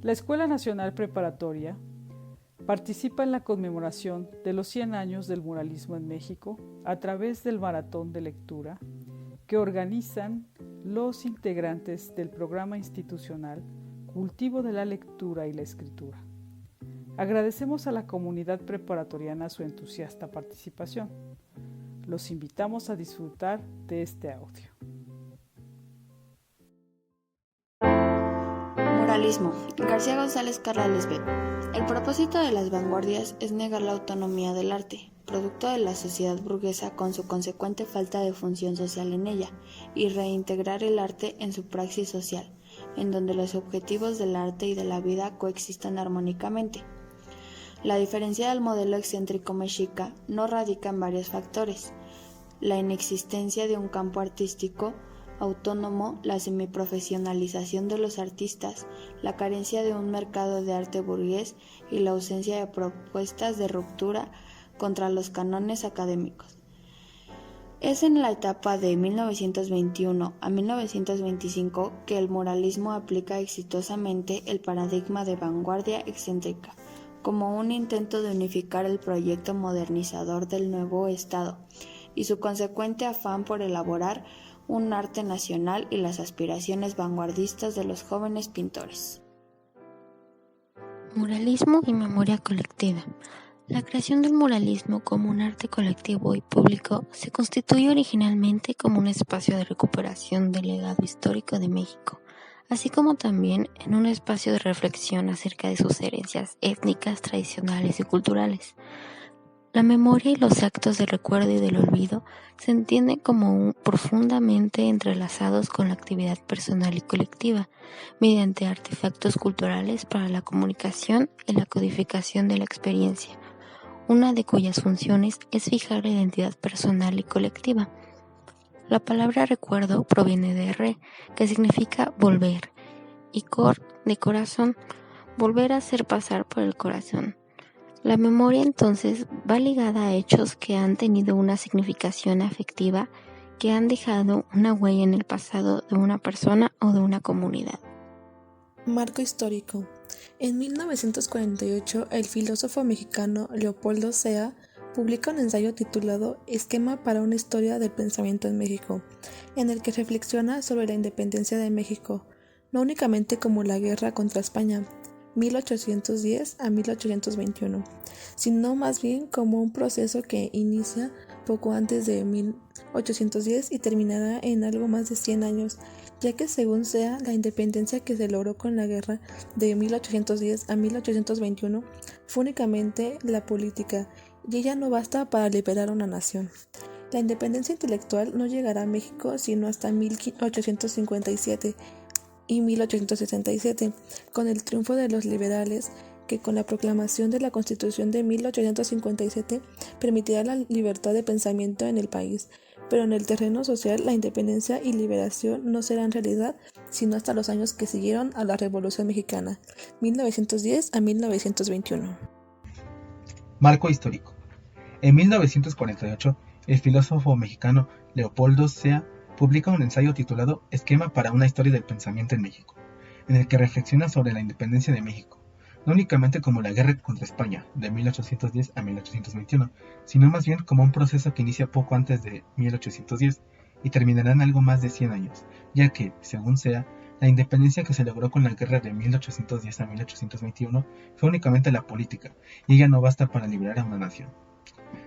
La Escuela Nacional Preparatoria participa en la conmemoración de los 100 años del muralismo en México a través del maratón de lectura que organizan los integrantes del programa institucional Cultivo de la Lectura y la Escritura. Agradecemos a la comunidad preparatoriana su entusiasta participación. Los invitamos a disfrutar de este audio. Muralismo. García González Carrales B. El propósito de las vanguardias es negar la autonomía del arte, producto de la sociedad burguesa con su consecuente falta de función social en ella, y reintegrar el arte en su praxis social, en donde los objetivos del arte y de la vida coexistan armónicamente. La diferencia del modelo excéntrico mexica no radica en varios factores: la inexistencia de un campo artístico autónomo, la semiprofesionalización de los artistas, la carencia de un mercado de arte burgués y la ausencia de propuestas de ruptura contra los cánones académicos. Es en la etapa de 1921 a 1925 que el muralismo aplica exitosamente el paradigma de vanguardia excéntrica, como un intento de unificar el proyecto modernizador del nuevo Estado y su consecuente afán por elaborar un arte nacional y las aspiraciones vanguardistas de los jóvenes pintores. Muralismo y memoria colectiva. La creación del muralismo como un arte colectivo y público se constituyó originalmente como un espacio de recuperación del legado histórico de México, así como también en un espacio de reflexión acerca de sus herencias étnicas, tradicionales y culturales. La memoria y los actos de recuerdo y del olvido se entienden como profundamente entrelazados con la actividad personal y colectiva, mediante artefactos culturales para la comunicación y la codificación de la experiencia, una de cuyas funciones es fijar la identidad personal y colectiva. La palabra recuerdo proviene de re, que significa volver, y cor, de corazón, volver a hacer pasar por el corazón. La memoria entonces va ligada a hechos que han tenido una significación afectiva, que han dejado una huella en el pasado de una persona o de una comunidad. Marco histórico. En 1948, el filósofo mexicano Leopoldo Sea publica un ensayo titulado Esquema para una historia del pensamiento en México, en el que reflexiona sobre la independencia de México, no únicamente como la guerra contra España, 1810 a 1821, sino más bien como un proceso que inicia poco antes de 1810 y terminará en algo más de 100 años, ya que según Sea, la independencia que se logró con la guerra de 1810 a 1821 fue únicamente la política, y ella no basta para liberar una nación. La independencia intelectual no llegará a México sino hasta 1857 y 1867, con el triunfo de los liberales, que con la proclamación de la Constitución de 1857 permitirá la libertad de pensamiento en el país, pero en el terreno social la independencia y liberación no serán realidad sino hasta los años que siguieron a la Revolución Mexicana, 1910 a 1921. Marco histórico. En 1948, el filósofo mexicano Leopoldo Sea publica un ensayo titulado Esquema para una historia del pensamiento en México, en el que reflexiona sobre la independencia de México, no únicamente como la guerra contra España de 1810 a 1821, sino más bien como un proceso que inicia poco antes de 1810 y terminará en algo más de 100 años, ya que, según Sea, la independencia que se logró con la guerra de 1810 a 1821 fue únicamente la política, y ella no basta para liberar a una nación.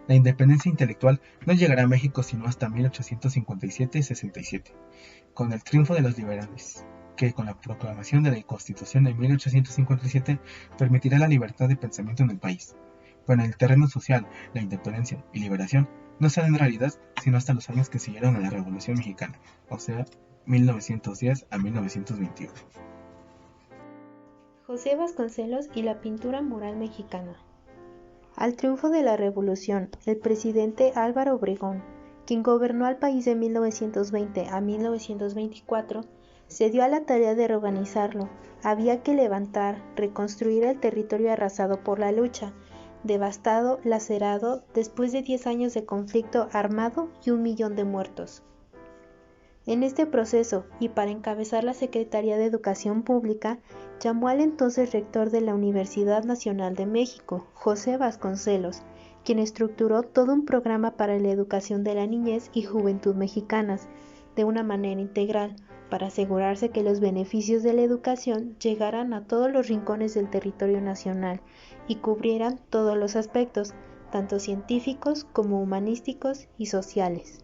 La independencia intelectual no llegará a México sino hasta 1857 y 67, con el triunfo de los liberales, que con la proclamación de la Constitución de 1857 permitirá la libertad de pensamiento en el país. Pero en el terreno social, la independencia y liberación no serán realidad sino hasta los años que siguieron a la Revolución Mexicana, o sea, 1910 a 1921. José Vasconcelos y la pintura mural mexicana. Al triunfo de la Revolución, el presidente Álvaro Obregón, quien gobernó al país de 1920 a 1924, se dio a la tarea de reorganizarlo. Había que levantar, reconstruir el territorio arrasado por la lucha, devastado, lacerado, después de 10 años de conflicto armado y 1 millón de muertos. En este proceso, y para encabezar la Secretaría de Educación Pública, llamó al entonces rector de la Universidad Nacional de México, José Vasconcelos, quien estructuró todo un programa para la educación de la niñez y juventud mexicanas, de una manera integral, para asegurarse que los beneficios de la educación llegaran a todos los rincones del territorio nacional y cubrieran todos los aspectos, tanto científicos como humanísticos y sociales.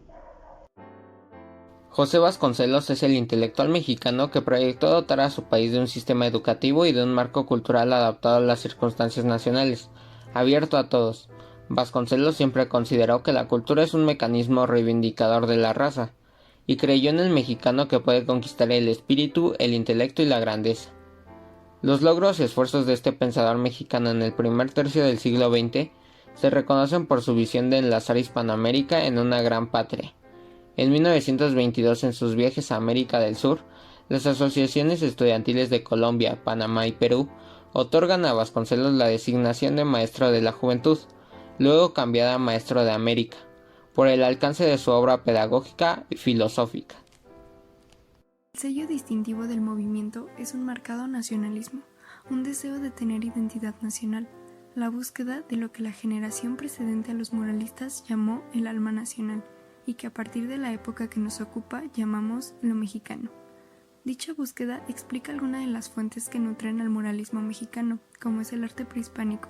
José Vasconcelos es el intelectual mexicano que proyectó dotar a su país de un sistema educativo y de un marco cultural adaptado a las circunstancias nacionales, abierto a todos. Vasconcelos siempre consideró que la cultura es un mecanismo reivindicador de la raza, y creyó en el mexicano que puede conquistar el espíritu, el intelecto y la grandeza. Los logros y esfuerzos de este pensador mexicano en el primer tercio del siglo XX se reconocen por su visión de enlazar Hispanoamérica en una gran patria. En 1922, en sus viajes a América del Sur, las asociaciones estudiantiles de Colombia, Panamá y Perú otorgan a Vasconcelos la designación de Maestro de la Juventud, luego cambiada a Maestro de América, por el alcance de su obra pedagógica y filosófica. El sello distintivo del movimiento es un marcado nacionalismo, un deseo de tener identidad nacional, la búsqueda de lo que la generación precedente a los muralistas llamó el alma nacional, y que a partir de la época que nos ocupa llamamos lo mexicano. Dicha búsqueda explica algunas de las fuentes que nutren al muralismo mexicano, como es el arte prehispánico,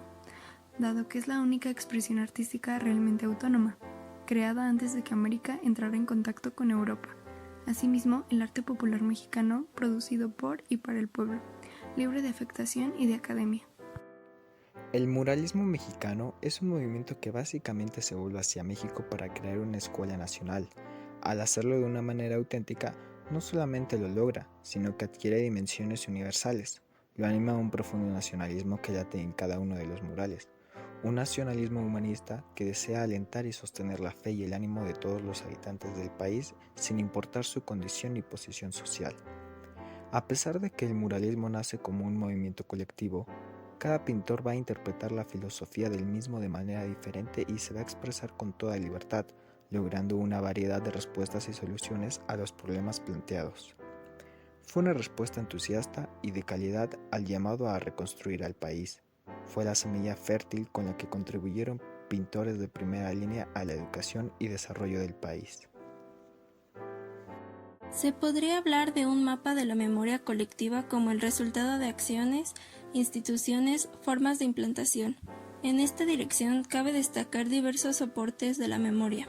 dado que es la única expresión artística realmente autónoma, creada antes de que América entrara en contacto con Europa. Asimismo, el arte popular mexicano, producido por y para el pueblo, libre de afectación y de academia. El muralismo mexicano es un movimiento que básicamente se vuelve hacia México para crear una escuela nacional. Al hacerlo de una manera auténtica, no solamente lo logra, sino que adquiere dimensiones universales. Lo anima un profundo nacionalismo que late en cada uno de los murales. Un nacionalismo humanista que desea alentar y sostener la fe y el ánimo de todos los habitantes del país sin importar su condición y posición social. A pesar de que el muralismo nace como un movimiento colectivo, cada pintor va a interpretar la filosofía del mismo de manera diferente y se va a expresar con toda libertad, logrando una variedad de respuestas y soluciones a los problemas planteados. Fue una respuesta entusiasta y de calidad al llamado a reconstruir al país. Fue la semilla fértil con la que contribuyeron pintores de primera línea a la educación y desarrollo del país. Se podría hablar de un mapa de la memoria colectiva como el resultado de acciones, instituciones, formas de implantación. En esta dirección cabe destacar diversos soportes de la memoria.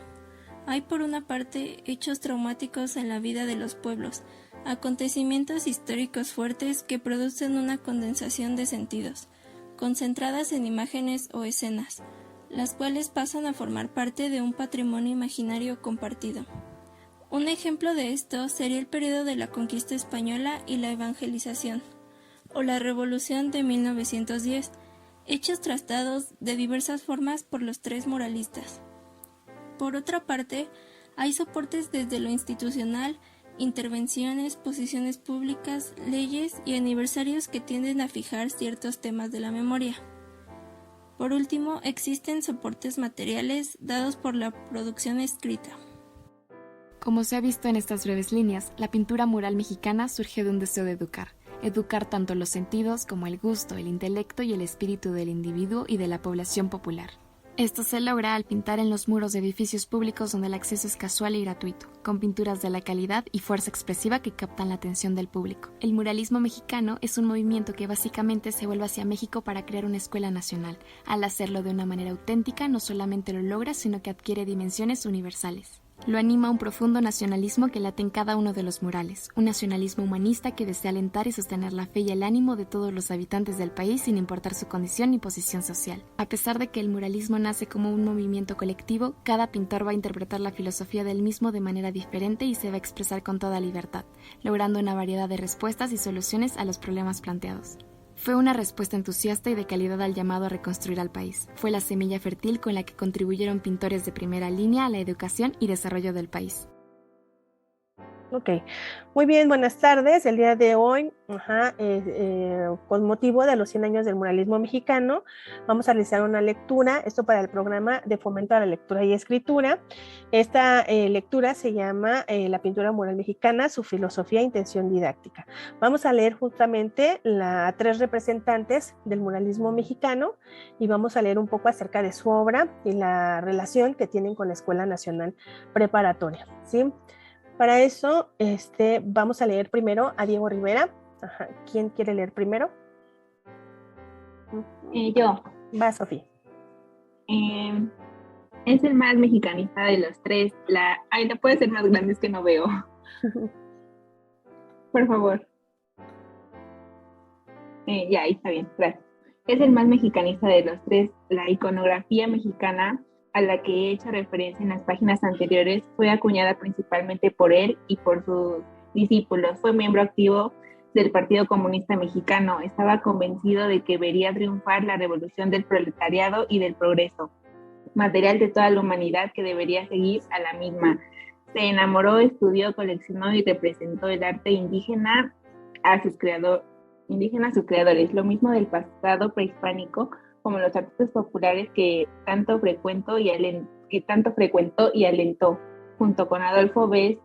Hay por una parte hechos traumáticos en la vida de los pueblos, acontecimientos históricos fuertes que producen una condensación de sentidos, concentradas en imágenes o escenas, las cuales pasan a formar parte de un patrimonio imaginario compartido. Un ejemplo de esto sería el periodo de la conquista española y la evangelización, o la Revolución de 1910, hechos tratados de diversas formas por los tres muralistas. Por otra parte, hay soportes desde lo institucional, intervenciones, posiciones públicas, leyes y aniversarios que tienden a fijar ciertos temas de la memoria. Por último, existen soportes materiales dados por la producción escrita. Como se ha visto en estas breves líneas, la pintura mural mexicana surge de un deseo de educar tanto los sentidos como el gusto, el intelecto y el espíritu del individuo y de la población popular. Esto se logra al pintar en los muros de edificios públicos donde el acceso es casual y gratuito, con pinturas de la calidad y fuerza expresiva que captan la atención del público. El muralismo mexicano es un movimiento que básicamente se vuelve hacia México para crear una escuela nacional. Al hacerlo de una manera auténtica, no solamente lo logra, sino que adquiere dimensiones universales. Lo anima un profundo nacionalismo que late en cada uno de los murales, un nacionalismo humanista que desea alentar y sostener la fe y el ánimo de todos los habitantes del país sin importar su condición ni posición social. A pesar de que el muralismo nace como un movimiento colectivo, cada pintor va a interpretar la filosofía del mismo de manera diferente y se va a expresar con toda libertad, logrando una variedad de respuestas y soluciones a los problemas planteados. Fue una respuesta entusiasta y de calidad al llamado a reconstruir al país. Fue la semilla fértil con la que contribuyeron pintores de primera línea a la educación y desarrollo del país. Ok, muy bien, buenas tardes. El día de hoy, con motivo de los 100 años del muralismo mexicano, vamos a realizar una lectura, esto para el programa de fomento a la lectura y escritura. Esta lectura se llama La pintura mural mexicana, su filosofía e intención didáctica. Vamos a leer justamente a 3 representantes del muralismo mexicano y vamos a leer un poco acerca de su obra y la relación que tienen con la Escuela Nacional Preparatoria, ¿sí? Para eso, vamos a leer primero a Diego Rivera. ¿Quién quiere leer primero? Yo. Va, Sofía. Es el más mexicanista de los 3. No puede ser más grande, es que no veo. Por favor. Ya, ahí está bien, gracias. Es el más mexicanista de los 3. La iconografía mexicana a la que he hecho referencia en las páginas anteriores fue acuñada principalmente por él y por sus discípulos. Fue miembro activo del Partido Comunista Mexicano. Estaba convencido de que vería triunfar la revolución del proletariado y del progreso, material de toda la humanidad que debería seguir a la misma. Se enamoró, estudió, coleccionó y representó el arte indígena a sus creadores, lo mismo del pasado prehispánico como los artistas populares que tanto frecuentó y alentó, junto con Adolfo Best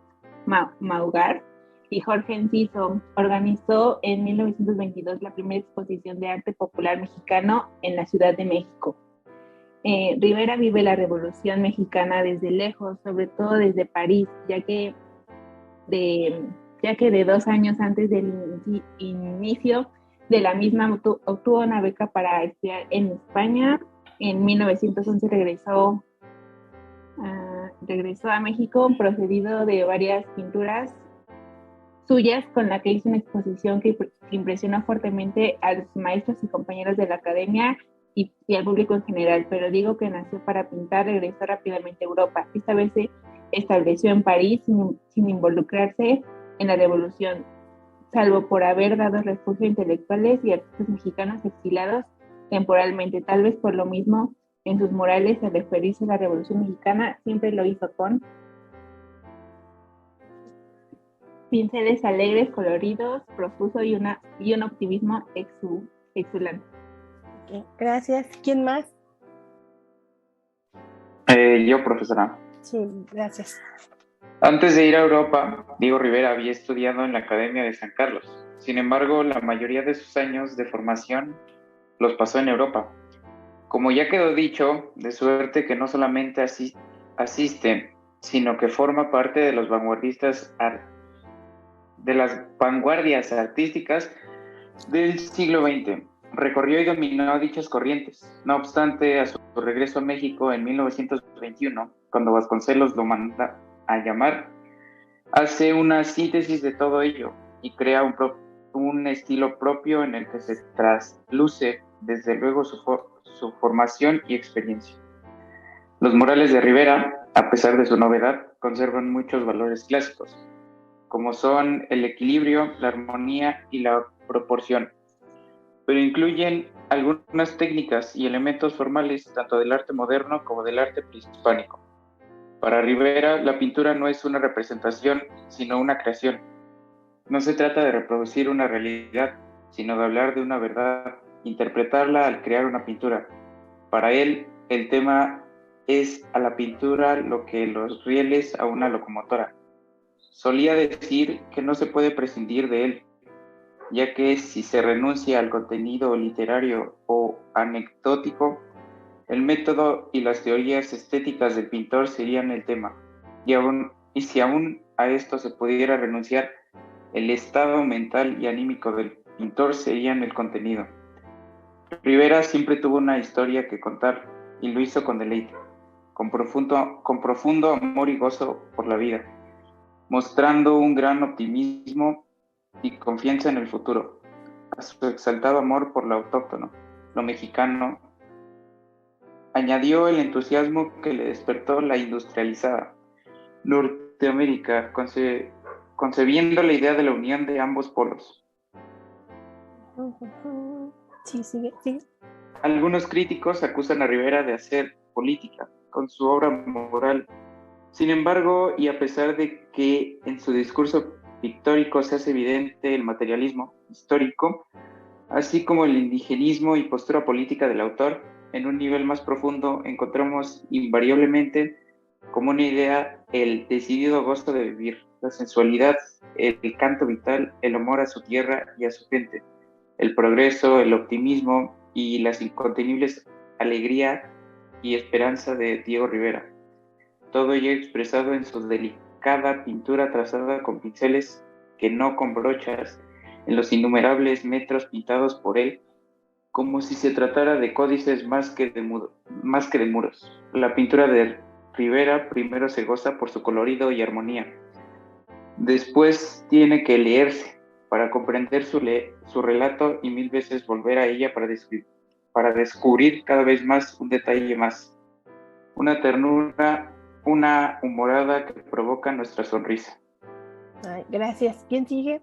Maugar y Jorge Enciso. Organizó en 1922 la primera exposición de arte popular mexicano en la Ciudad de México. Rivera vive la Revolución Mexicana desde lejos, sobre todo desde París, ya que de 2 años antes del inicio de la misma obtuvo una beca para estudiar en España. En 1911 regresó a México, procedido de varias pinturas suyas, con la que hizo una exposición que impresionó fuertemente a los maestros y compañeros de la academia y al público en general. Pero digo que nació para pintar, regresó rápidamente a Europa. Esta vez se estableció en París sin involucrarse en la revolución, salvo por haber dado refugio a intelectuales y artistas mexicanos exilados temporalmente. Tal vez por lo mismo, en sus murales, al referirse a la Revolución Mexicana, siempre lo hizo con pinceles alegres, coloridos, profuso y un optimismo exulante. Okay, gracias. ¿Quién más? Yo, profesora. Sí, gracias. Antes de ir a Europa, Diego Rivera había estudiado en la Academia de San Carlos. Sin embargo, la mayoría de sus años de formación los pasó en Europa. Como ya quedó dicho, de suerte que no solamente asiste, sino que forma parte de las vanguardias artísticas del siglo XX. Recorrió y dominó dichas corrientes. No obstante, a su regreso a México en 1921, cuando Vasconcelos lo manda a llamar, hace una síntesis de todo ello y crea un estilo propio en el que se trasluce desde luego su formación y experiencia. Los murales de Rivera, a pesar de su novedad, conservan muchos valores clásicos, como son el equilibrio, la armonía y la proporción, pero incluyen algunas técnicas y elementos formales tanto del arte moderno como del arte prehispánico. Para Rivera, la pintura no es una representación, sino una creación. No se trata de reproducir una realidad, sino de hablar de una verdad, interpretarla al crear una pintura. Para él, el tema es a la pintura lo que los rieles a una locomotora. Solía decir que no se puede prescindir de él, ya que si se renuncia al contenido literario o anecdótico, el método y las teorías estéticas del pintor serían el tema, y si aún a esto se pudiera renunciar, el estado mental y anímico del pintor serían el contenido. Rivera siempre tuvo una historia que contar, y lo hizo con deleite, con profundo amor y gozo por la vida, mostrando un gran optimismo y confianza en el futuro. A su exaltado amor por lo autóctono, lo mexicano, añadió el entusiasmo que le despertó la industrializada Norteamérica, concebiendo la idea de la unión de ambos polos. Sí, sigue. Algunos críticos acusan a Rivera de hacer política con su obra moral. Sin embargo, y a pesar de que en su discurso pictórico se hace evidente el materialismo histórico, así como el indigenismo y postura política del autor, en un nivel más profundo encontramos invariablemente como una idea el decidido gozo de vivir, la sensualidad, el canto vital, el amor a su tierra y a su gente, el progreso, el optimismo y las incontenibles alegría y esperanza de Diego Rivera. Todo ello expresado en su delicada pintura trazada con pinceles que no con brochas, en los innumerables metros pintados por él, como si se tratara de códices más que de muros. La pintura de Rivera primero se goza por su colorido y armonía. Después tiene que leerse para comprender su relato y mil veces volver a ella para descubrir cada vez más un detalle más. Una ternura, una humorada que provoca nuestra sonrisa. Ay, gracias. ¿Quién sigue?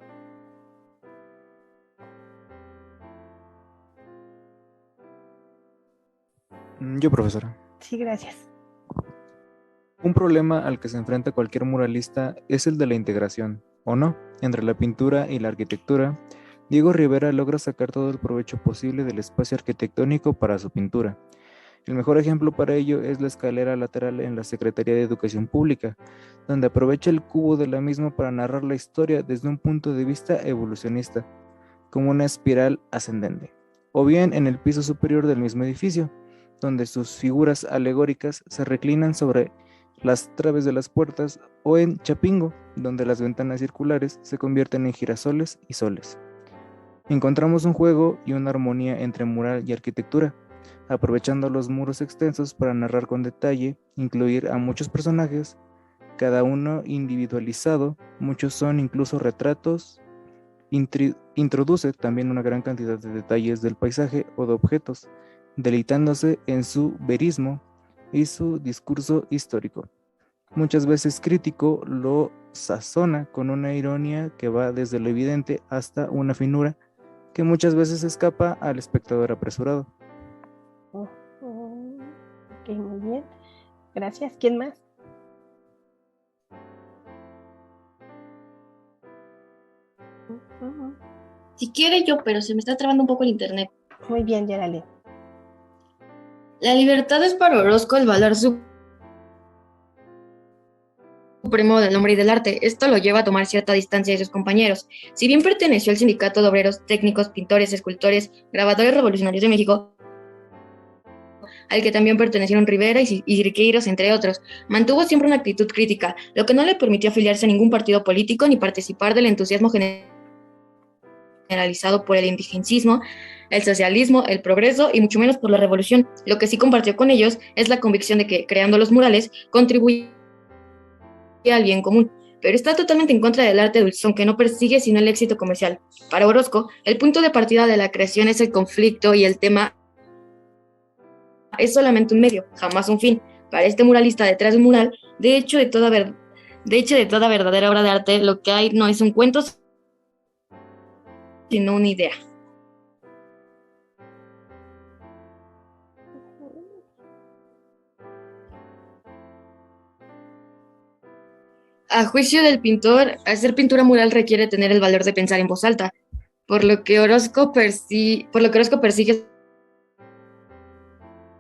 Yo, profesora. Sí, gracias. Un problema al que se enfrenta cualquier muralista es el de la integración, ¿o no?, entre la pintura y la arquitectura. Diego Rivera logra sacar todo el provecho posible del espacio arquitectónico para su pintura. El mejor ejemplo para ello es la escalera lateral en la Secretaría de Educación Pública, donde aprovecha el cubo de la misma para narrar la historia desde un punto de vista evolucionista, como una espiral ascendente, o bien en el piso superior del mismo edificio, donde sus figuras alegóricas se reclinan sobre las traves de las puertas, o en Chapingo, donde las ventanas circulares se convierten en girasoles y soles. Encontramos un juego y una armonía entre mural y arquitectura, aprovechando los muros extensos para narrar con detalle, incluir a muchos personajes, cada uno individualizado, muchos son incluso retratos, introduce también una gran cantidad de detalles del paisaje o de objetos, deleitándose en su verismo y su discurso histórico. Muchas veces crítico, lo sazona con una ironía que va desde lo evidente hasta una finura que muchas veces escapa al espectador apresurado. Ok, muy bien. Gracias. ¿Quién más? Si quiere yo, pero se me está trabando un poco el internet. Muy bien, Geraldine. La libertad es para Orozco el valor supremo del hombre y del arte. Esto lo lleva a tomar cierta distancia de sus compañeros. Si bien perteneció al sindicato de obreros, técnicos, pintores, escultores, grabadores revolucionarios de México, al que también pertenecieron Rivera y Siqueiros, entre otros, mantuvo siempre una actitud crítica, lo que no le permitió afiliarse a ningún partido político ni participar del entusiasmo generalizado por el indigencismo, el socialismo, el progreso y mucho menos por la revolución. Lo que sí compartió con ellos es la convicción de que, creando los murales, contribuye al bien común, pero está totalmente en contra del arte dulzón, que no persigue sino el éxito comercial. Para Orozco, el punto de partida de la creación es el conflicto y el tema es solamente un medio, jamás un fin. Para este muralista, detrás de un mural, de hecho de toda verdadera obra de arte, lo que hay no es un cuento, sino una idea. A juicio del pintor, hacer pintura mural requiere tener el valor de pensar en voz alta, por lo que Orozco persigue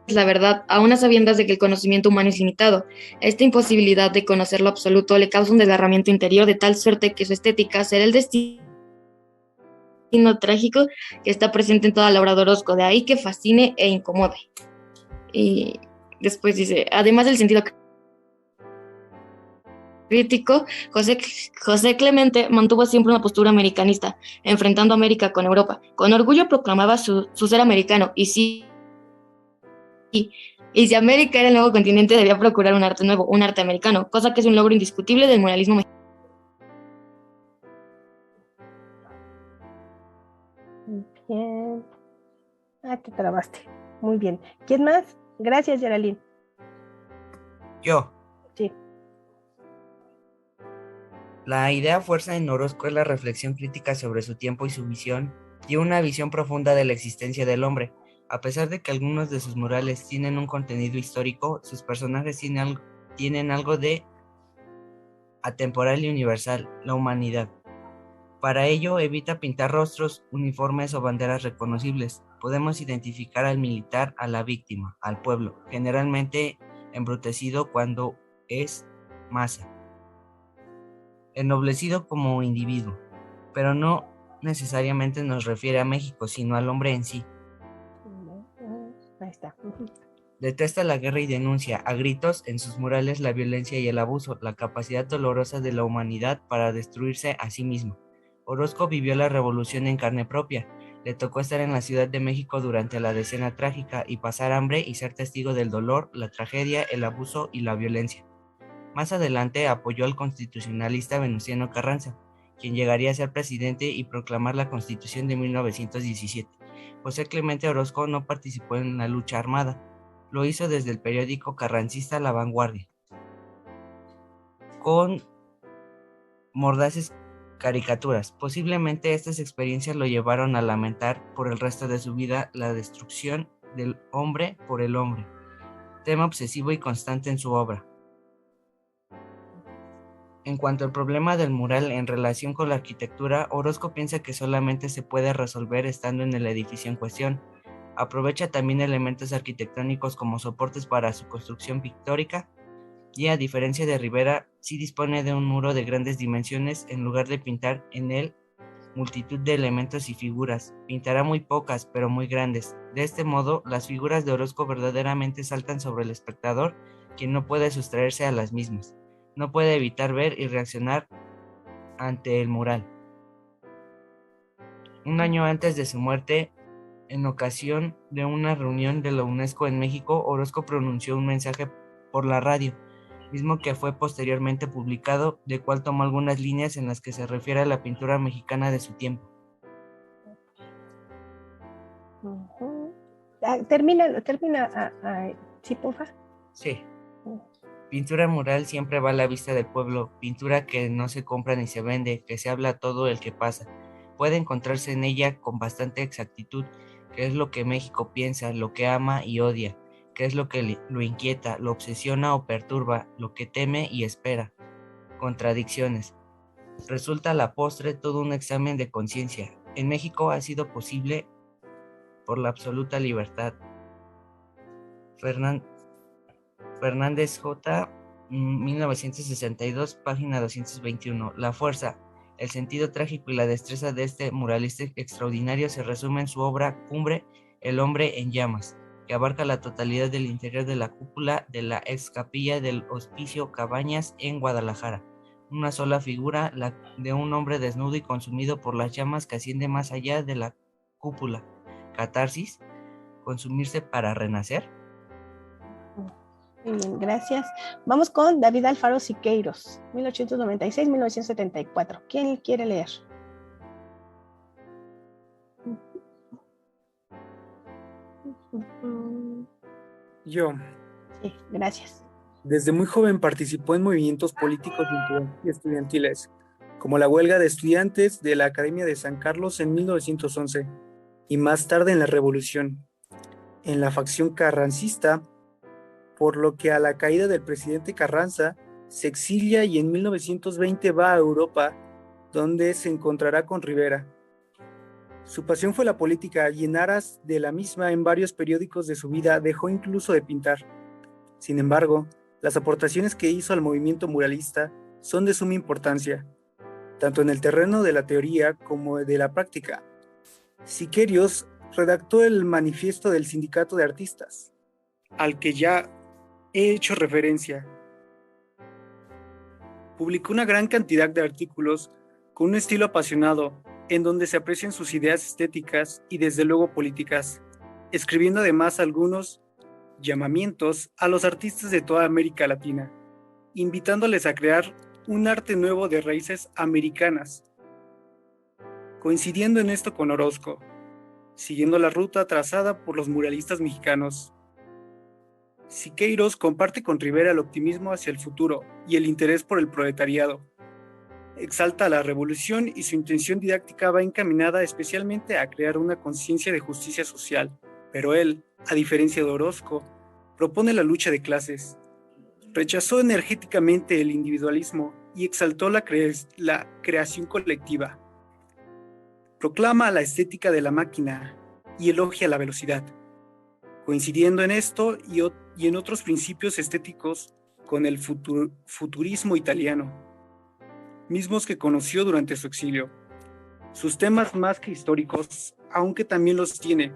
la verdad, aún a sabiendas de que el conocimiento humano es limitado. Esta imposibilidad de conocer lo absoluto le causa un desgarramiento interior de tal suerte que su estética será el destino trágico que está presente en toda la obra de Orozco, de ahí que fascine e incomode. Y después dice, además del sentido crítico, José Clemente mantuvo siempre una postura americanista, enfrentando a América con Europa. Con orgullo proclamaba su ser americano, y si América era el nuevo continente, debía procurar un arte nuevo, un arte americano, cosa que es un logro indiscutible del muralismo mexicano. Bien. Te trabaste. Muy bien. ¿Quién más? Gracias, Geraldine. Yo. Sí. La idea fuerza en Orozco es la reflexión crítica sobre su tiempo y su visión, y una visión profunda de la existencia del hombre. A pesar de que algunos de sus murales tienen un contenido histórico, sus personajes tienen algo de atemporal y universal, la humanidad. Para ello evita pintar rostros, uniformes o banderas reconocibles. Podemos identificar al militar, a la víctima, al pueblo, generalmente embrutecido cuando es masa, ennoblecido como individuo, pero no necesariamente nos refiere a México, sino al hombre en sí. Ahí está. Detesta la guerra y denuncia a gritos en sus murales la violencia y el abuso, la capacidad dolorosa de la humanidad para destruirse a sí misma. Orozco vivió la revolución en carne propia. Le tocó estar en la Ciudad de México durante la Decena Trágica y pasar hambre y ser testigo del dolor, la tragedia, el abuso y la violencia. Más adelante apoyó al constitucionalista Venustiano Carranza, quien llegaría a ser presidente y proclamar la Constitución de 1917. José Clemente Orozco no participó en la lucha armada. Lo hizo desde el periódico carrancista La Vanguardia, con mordaces caricaturas. Posiblemente estas experiencias lo llevaron a lamentar por el resto de su vida la destrucción del hombre por el hombre, tema obsesivo y constante en su obra. En cuanto al problema del mural en relación con la arquitectura, Orozco piensa que solamente se puede resolver estando en el edificio en cuestión. Aprovecha también elementos arquitectónicos como soportes para su construcción pictórica y, a diferencia de Rivera, sí dispone de un muro de grandes dimensiones en lugar de pintar en él multitud de elementos y figuras. Pintará muy pocas, pero muy grandes. De este modo, las figuras de Orozco verdaderamente saltan sobre el espectador, quien no puede sustraerse a las mismas. No puede evitar ver y reaccionar ante el mural. Un año antes de su muerte, en ocasión de una reunión de la UNESCO en México, Orozco pronunció un mensaje por la radio, mismo que fue posteriormente publicado, de cual tomó algunas líneas en las que se refiere a la pintura mexicana de su tiempo. Termina, ¿sí, porfa? Sí. Pintura mural siempre va a la vista del pueblo, pintura que no se compra ni se vende, que se habla a todo el que pasa. Puede encontrarse en ella con bastante exactitud qué es lo que México piensa, lo que ama y odia, qué es lo que lo inquieta, lo obsesiona o perturba, lo que teme y espera. Contradicciones. Resulta a la postre todo un examen de conciencia. En México ha sido posible por la absoluta libertad. Fernández J., 1962, página 221. La fuerza, el sentido trágico y la destreza de este muralista extraordinario se resume en su obra cumbre, El hombre en llamas, que abarca la totalidad del interior de la cúpula de la ex capilla del Hospicio Cabañas en Guadalajara. Una sola figura, la de un hombre desnudo y consumido por las llamas que asciende más allá de la cúpula. Catarsis, consumirse para renacer. Muy bien, gracias. Vamos con David Alfaro Siqueiros, 1896-1974. ¿Quién quiere leer? Yo. Sí, gracias. Desde muy joven participó en movimientos políticos y estudiantiles, como la huelga de estudiantes de la Academia de San Carlos en 1911, y más tarde en la Revolución, en la facción carrancista, por lo que a la caída del presidente Carranza se exilia y en 1920 va a Europa, donde se encontrará con Rivera. Su pasión fue la política y en aras de la misma en varios periódicos de su vida dejó incluso de pintar. Sin embargo, las aportaciones que hizo al movimiento muralista son de suma importancia, tanto en el terreno de la teoría como de la práctica. Siqueiros redactó el Manifiesto del Sindicato de Artistas, al que ya he hecho referencia. Publicó una gran cantidad de artículos con un estilo apasionado, en donde se aprecian sus ideas estéticas y desde luego políticas, escribiendo además algunos llamamientos a los artistas de toda América Latina, invitándoles a crear un arte nuevo de raíces americanas, coincidiendo en esto con Orozco, siguiendo la ruta trazada por los muralistas mexicanos. Siqueiros comparte con Rivera el optimismo hacia el futuro y el interés por el proletariado. Exalta la revolución y su intención didáctica va encaminada especialmente a crear una conciencia de justicia social, pero él, a diferencia de Orozco, propone la lucha de clases. Rechazó energéticamente el individualismo y exaltó la creación colectiva. Proclama la estética de la máquina y elogia la velocidad, coincidiendo en esto y en otros principios estéticos con el futurismo italiano, mismos que conoció durante su exilio. Sus temas más que históricos, aunque también los tiene,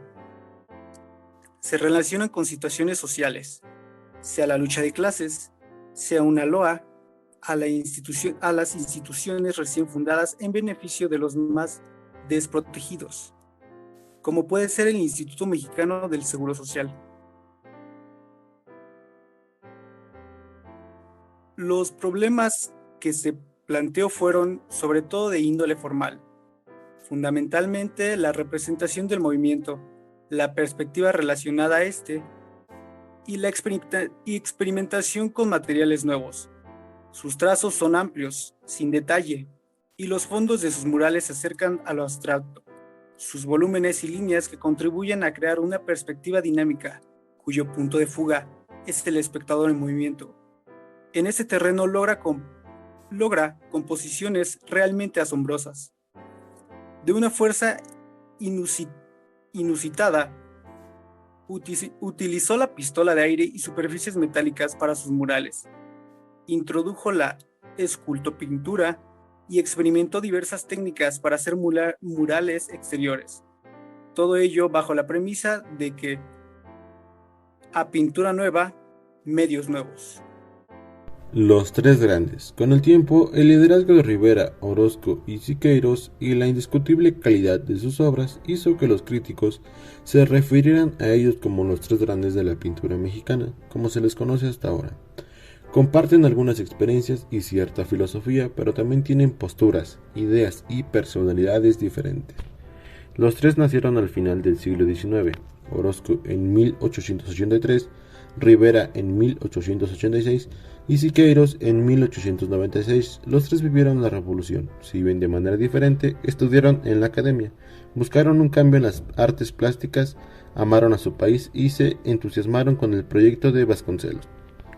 se relacionan con situaciones sociales, sea la lucha de clases, sea una loa a las instituciones recién fundadas en beneficio de los más desprotegidos, como puede ser el Instituto Mexicano del Seguro Social. Los problemas que se planteó fueron sobre todo de índole formal, fundamentalmente la representación del movimiento, la perspectiva relacionada a este y la experimentación con materiales nuevos. Sus trazos son amplios, sin detalle, y los fondos de sus murales se acercan a lo abstracto, sus volúmenes y líneas que contribuyen a crear una perspectiva dinámica, cuyo punto de fuga es el espectador en movimiento. En ese terreno logra composiciones realmente asombrosas. De una fuerza inusitada, utilizó la pistola de aire y superficies metálicas para sus murales. Introdujo la escultopintura y experimentó diversas técnicas para hacer murales exteriores. Todo ello bajo la premisa de que a pintura nueva, medios nuevos. Los tres grandes. Con el tiempo, el liderazgo de Rivera, Orozco y Siqueiros y la indiscutible calidad de sus obras hizo que los críticos se refirieran a ellos como los tres grandes de la pintura mexicana, como se les conoce hasta ahora. Comparten algunas experiencias y cierta filosofía, pero también tienen posturas, ideas y personalidades diferentes. Los tres nacieron al final del siglo XIX, Orozco en 1883, Rivera en 1886 y Siqueiros en 1896. Los tres vivieron la revolución, si bien de manera diferente, estudiaron en la academia, buscaron un cambio en las artes plásticas, amaron a su país y se entusiasmaron con el proyecto de Vasconcelos.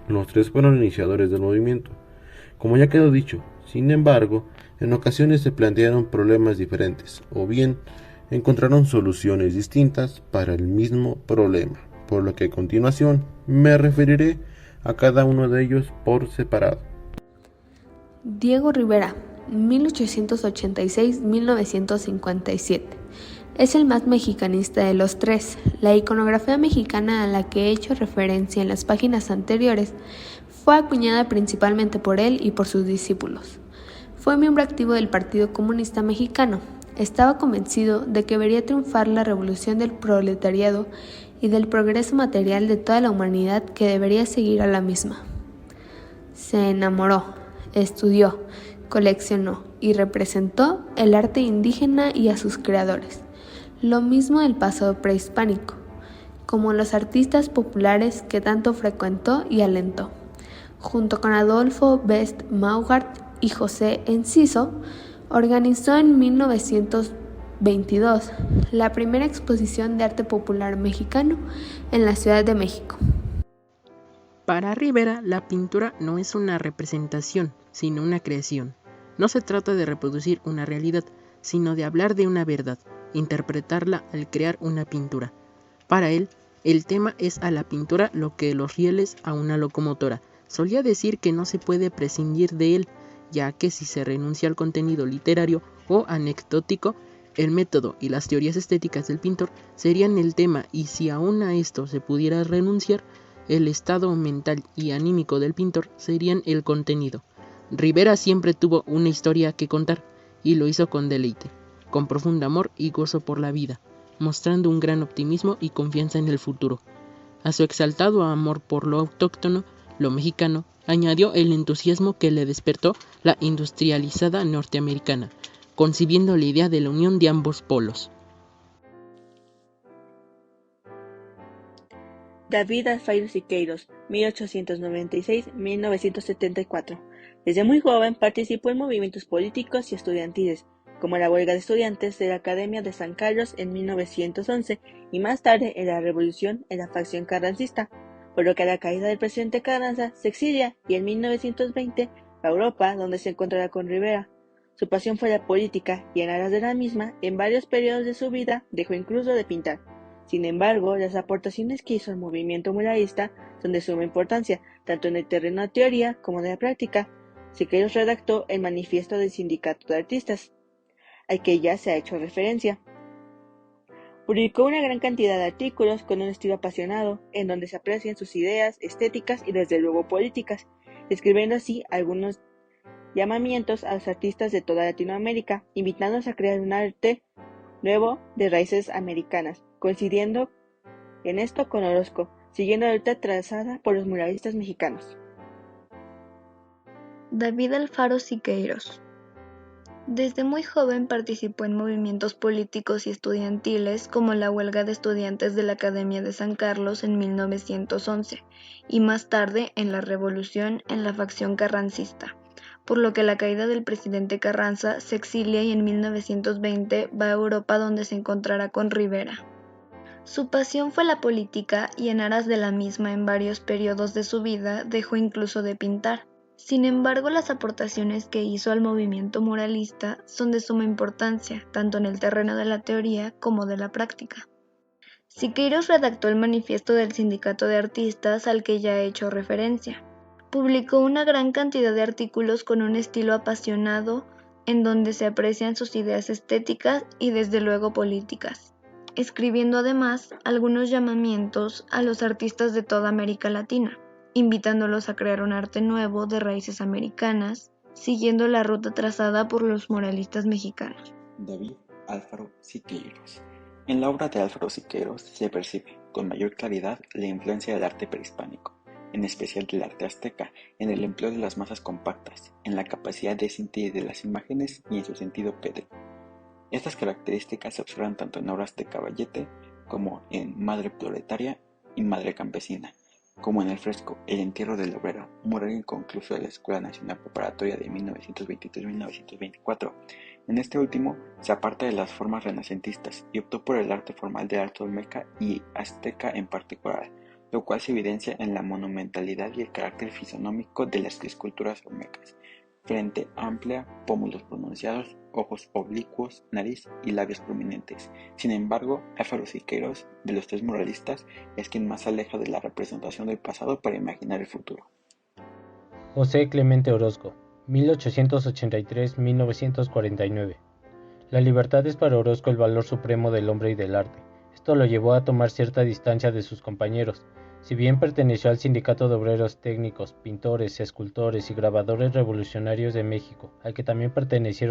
Los tres fueron iniciadores del movimiento, como ya quedó dicho. Sin embargo, en ocasiones se plantearon problemas diferentes, o bien encontraron soluciones distintas para el mismo problema, por lo que a continuación me referiré a cada uno de ellos por separado. Diego Rivera, 1886-1957. Es el más mexicanista de los tres. La iconografía mexicana a la que he hecho referencia en las páginas anteriores fue acuñada principalmente por él y por sus discípulos. Fue miembro activo del Partido Comunista Mexicano. Estaba convencido de que vería triunfar la revolución del proletariado y del progreso material de toda la humanidad que debería seguir a la misma. Se enamoró, estudió, coleccionó y representó el arte indígena y a sus creadores. Lo mismo del pasado prehispánico, como los artistas populares que tanto frecuentó y alentó. Junto con Adolfo Best Maugart y José Enciso, organizó en 1922 la primera exposición de arte popular mexicano en la Ciudad de México. Para Rivera, la pintura no es una representación, sino una creación. No se trata de reproducir una realidad, sino de hablar de una verdad, interpretarla al crear una pintura. Para él, el tema es a la pintura lo que los rieles a una locomotora. Solía decir que no se puede prescindir de él, ya que si se renuncia al contenido literario o anecdótico, el método y las teorías estéticas del pintor serían el tema, y si aún a esto se pudiera renunciar, el estado mental y anímico del pintor serían el contenido. Rivera siempre tuvo una historia que contar, y lo hizo con deleite, con profundo amor y gozo por la vida, mostrando un gran optimismo y confianza en el futuro. A su exaltado amor por lo autóctono, lo mexicano, añadió el entusiasmo que le despertó la industrializada norteamericana, concibiendo la idea de la unión de ambos polos. David Alfaro Siqueiros, 1896-1974. Desde muy joven participó en movimientos políticos y estudiantiles, como la huelga de estudiantes de la Academia de San Carlos en 1911 y más tarde en la Revolución en la facción carrancista, por lo que a la caída del presidente Carranza se exilia y en 1920 a Europa, donde se encontrará con Rivera. Su pasión fue la política y en aras de la misma, en varios periodos de su vida dejó incluso de pintar. Sin embargo, las aportaciones que hizo al movimiento muralista son de suma importancia, tanto en el terreno de teoría como de la práctica. Siqueiros redactó el Manifiesto del Sindicato de Artistas, al que ya se ha hecho referencia. Publicó una gran cantidad de artículos con un estilo apasionado, en donde se aprecian sus ideas estéticas y desde luego políticas, escribiendo así algunos llamamientos a los artistas de toda Latinoamérica, invitándolos a crear un arte nuevo de raíces americanas, coincidiendo en esto con Orozco, siguiendo la ruta trazada por los muralistas mexicanos. David Alfaro Siqueiros. Desde muy joven participó en movimientos políticos y estudiantiles como la huelga de estudiantes de la Academia de San Carlos en 1911 y más tarde en la Revolución en la facción carrancista, por lo que la caída del presidente Carranza se exilia y en 1920 va a Europa donde se encontrará con Rivera. Su pasión fue la política y en aras de la misma en varios periodos de su vida dejó incluso de pintar. Sin embargo, las aportaciones que hizo al movimiento muralista son de suma importancia, tanto en el terreno de la teoría como de la práctica. Siqueiros redactó el Manifiesto del Sindicato de Artistas al que ya he hecho referencia. Publicó una gran cantidad de artículos con un estilo apasionado en donde se aprecian sus ideas estéticas y desde luego políticas, escribiendo además algunos llamamientos a los artistas de toda América Latina, invitándolos a crear un arte nuevo de raíces americanas, siguiendo la ruta trazada por los muralistas mexicanos. David Alfaro Siqueiros. En la obra de Alfaro Siqueiros se percibe con mayor claridad la influencia del arte prehispánico, en especial del arte azteca, en el empleo de las masas compactas, en la capacidad de síntesis de las imágenes y en su sentido pétreo. Estas características se observan tanto en obras de Caballete como en Madre Proletaria y Madre Campesina, como en el fresco El entierro del obrero, mural inconcluso de la Escuela Nacional Preparatoria de 1923-1924. En este último se aparta de las formas renacentistas y optó por el arte formal del arte olmeca y azteca en particular, lo cual se evidencia en la monumentalidad y el carácter fisonómico de las esculturas olmecas: frente amplia, pómulos pronunciados, ojos oblicuos, nariz y labios prominentes. Sin embargo, Alfaro Siqueiros, de los tres muralistas, es quien más se aleja de la representación del pasado para imaginar el futuro. José Clemente Orozco, 1883-1949. La libertad es para Orozco el valor supremo del hombre y del arte. Esto lo llevó a tomar cierta distancia de sus compañeros. Si bien perteneció al Sindicato de Obreros Técnicos, Pintores, Escultores y Grabadores Revolucionarios de México, al que también pertenecieron